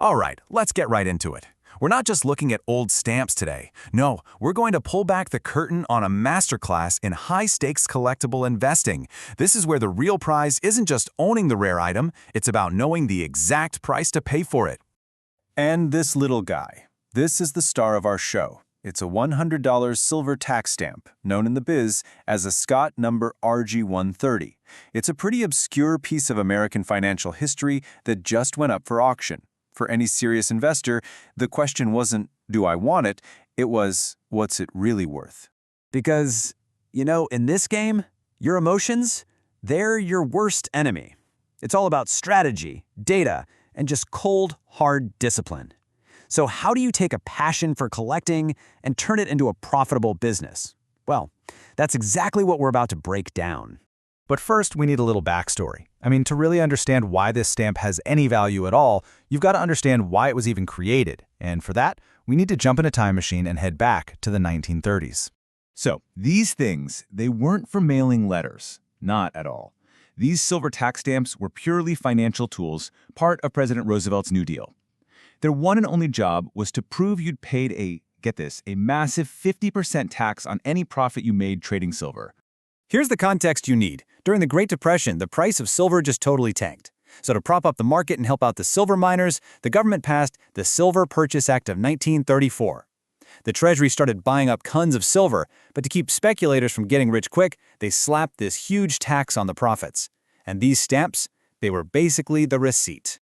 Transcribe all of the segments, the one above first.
All right, let's get right into it. We're not just looking at old stamps today. No, we're going to pull back the curtain on a masterclass in high-stakes collectible investing. This is where the real prize isn't just owning the rare item, it's about knowing the exact price to pay for it. And this little guy. This is the star of our show. It's a $100 silver tax stamp, known in the biz as a Scott number RG130. It's a pretty obscure piece of American financial history that just went up for auction. For any serious investor, the question wasn't, do I want it? It was, what's it really worth? Because, in this game, your emotions, they're your worst enemy. It's all about strategy, data, and just cold, hard discipline. So how do you take a passion for collecting and turn it into a profitable business? Well, that's exactly what we're about to break down. But first, we need a little backstory. To really understand why this stamp has any value at all, you've got to understand why it was even created. And for that, we need to jump in a time machine and head back to the 1930s. So, these things, they weren't for mailing letters. Not at all. These silver tax stamps were purely financial tools, part of President Roosevelt's New Deal. Their one and only job was to prove you'd paid a massive 50% tax on any profit you made trading silver. Here's the context you need. During the Great Depression, the price of silver just totally tanked. So to prop up the market and help out the silver miners, the government passed the Silver Purchase Act of 1934. The Treasury started buying up tons of silver, but to keep speculators from getting rich quick, they slapped this huge tax on the profits. And these stamps, they were basically the receipt.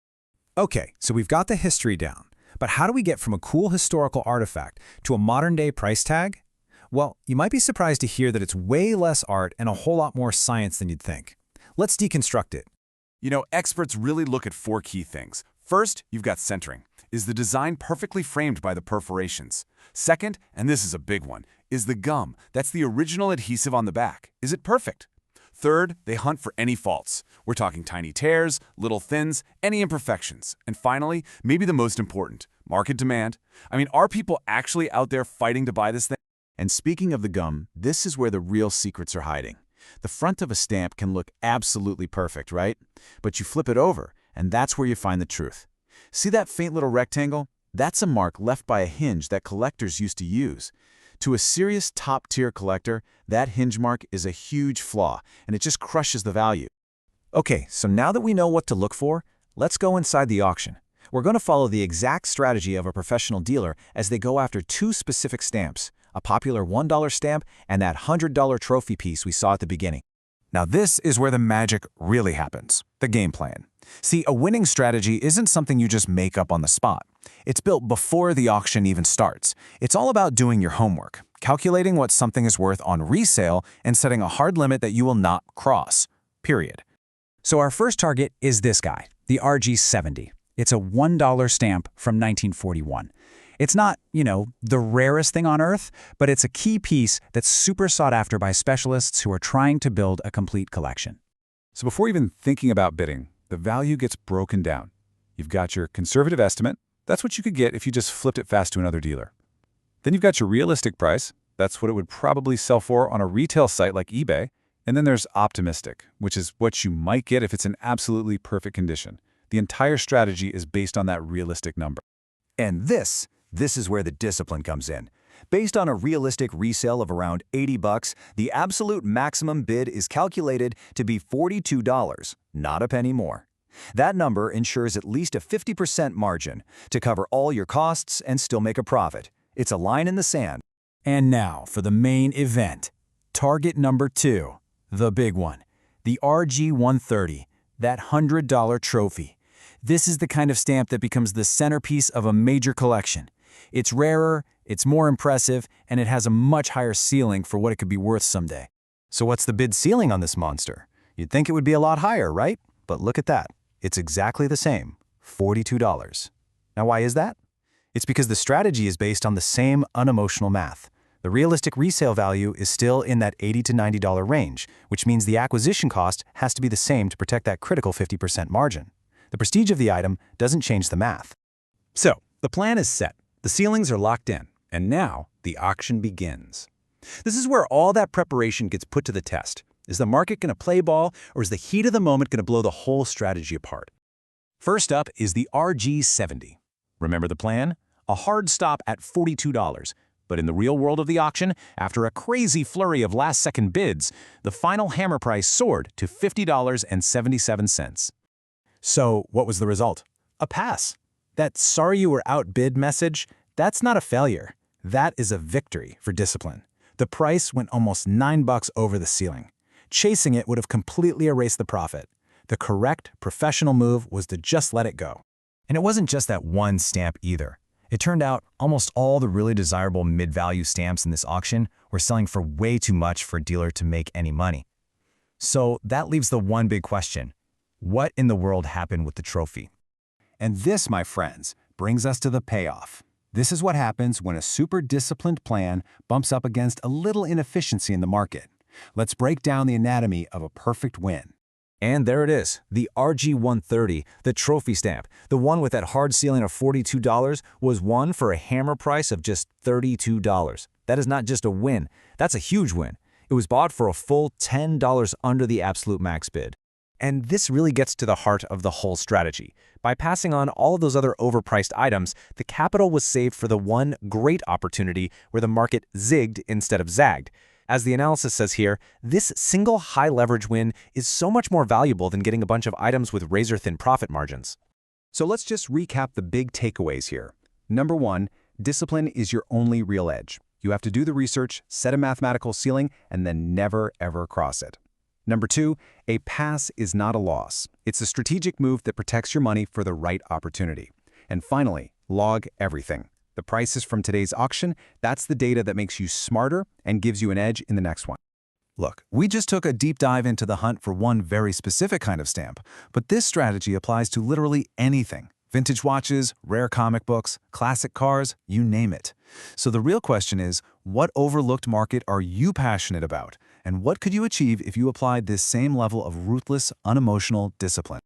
Okay, so we've got the history down. But how do we get from a cool historical artifact to a modern-day price tag? Well, you might be surprised to hear that it's way less art and a whole lot more science than you'd think. Let's deconstruct it. Experts really look at four key things. First, you've got centering. Is the design perfectly framed by the perforations? Second, and this is a big one, is the gum. That's the original adhesive on the back. Is it perfect? Third, they hunt for any faults. We're talking tiny tears, little thins, any imperfections. And finally, maybe the most important, market demand. Are people actually out there fighting to buy this thing? And speaking of the gum, this is where the real secrets are hiding. The front of a stamp can look absolutely perfect, right? But you flip it over, and that's where you find the truth. See that faint little rectangle? That's a mark left by a hinge that collectors used to use. To a serious top-tier collector, that hinge mark is a huge flaw, and it just crushes the value. Okay, so now that we know what to look for, let's go inside the auction. We're going to follow the exact strategy of a professional dealer as they go after two specific stamps, a popular $1 stamp and that $100 trophy piece we saw at the beginning. Now this is where the magic really happens, the game plan. See, a winning strategy isn't something you just make up on the spot. It's built before the auction even starts. It's all about doing your homework, calculating what something is worth on resale and setting a hard limit that you will not cross, period. So our first target is this guy, the RG70. It's a $1 stamp from 1941. It's not, the rarest thing on Earth, but it's a key piece that's super sought after by specialists who are trying to build a complete collection. So before even thinking about bidding, the value gets broken down. You've got your conservative estimate. That's what you could get if you just flipped it fast to another dealer. Then you've got your realistic price. That's what it would probably sell for on a retail site like eBay. And then there's optimistic, which is what you might get if it's in absolutely perfect condition. The entire strategy is based on that realistic number. And this is where the discipline comes in. Based on a realistic resale of around $80, the absolute maximum bid is calculated to be $42, not a penny more. That number ensures at least a 50% margin to cover all your costs and still make a profit. It's a line in the sand. And now for the main event. Target number 2, the big one, the RG130, that $100 trophy. This is the kind of stamp that becomes the centerpiece of a major collection. It's rarer, it's more impressive, and it has a much higher ceiling for what it could be worth someday. So what's the bid ceiling on this monster? You'd think it would be a lot higher, right? But look at that. It's exactly the same, $42. Now why is that? It's because the strategy is based on the same unemotional math. The realistic resale value is still in that $80 to $90 range, which means the acquisition cost has to be the same to protect that critical 50% margin. The prestige of the item doesn't change the math. So, the plan is set. The ceilings are locked in, and now the auction begins. This is where all that preparation gets put to the test. Is the market going to play ball, or is the heat of the moment going to blow the whole strategy apart? First up is the RG70. Remember the plan? A hard stop at $42. But in the real world of the auction, after a crazy flurry of last-second bids, the final hammer price soared to $50.77. So, what was the result? A pass. That sorry you were outbid message, that's not a failure. That is a victory for discipline. The price went almost $9 over the ceiling. Chasing it would have completely erased the profit. The correct, professional move was to just let it go. And it wasn't just that one stamp either. It turned out almost all the really desirable mid-value stamps in this auction were selling for way too much for a dealer to make any money. So that leaves the one big question. What in the world happened with the trophy? And this, my friends, brings us to the payoff. This is what happens when a super disciplined plan bumps up against a little inefficiency in the market. Let's break down the anatomy of a perfect win. And there it is, the RG130, the trophy stamp. The one with that hard ceiling of $42 was won for a hammer price of just $32. That is not just a win, that's a huge win. It was bought for a full $10 under the absolute max bid. And this really gets to the heart of the whole strategy. By passing on all of those other overpriced items, the capital was saved for the one great opportunity where the market zigged instead of zagged. As the analysis says here, this single high-leverage win is so much more valuable than getting a bunch of items with razor-thin profit margins. So let's just recap the big takeaways here. Number 1, discipline is your only real edge. You have to do the research, set a mathematical ceiling, and then never, ever cross it. Number 2, a pass is not a loss. It's a strategic move that protects your money for the right opportunity. And finally, log everything. The prices from today's auction, that's the data that makes you smarter and gives you an edge in the next one. Look, we just took a deep dive into the hunt for one very specific kind of stamp, but this strategy applies to literally anything. Vintage watches, rare comic books, classic cars, you name it. So the real question is, what overlooked market are you passionate about? And what could you achieve if you applied this same level of ruthless, unemotional discipline?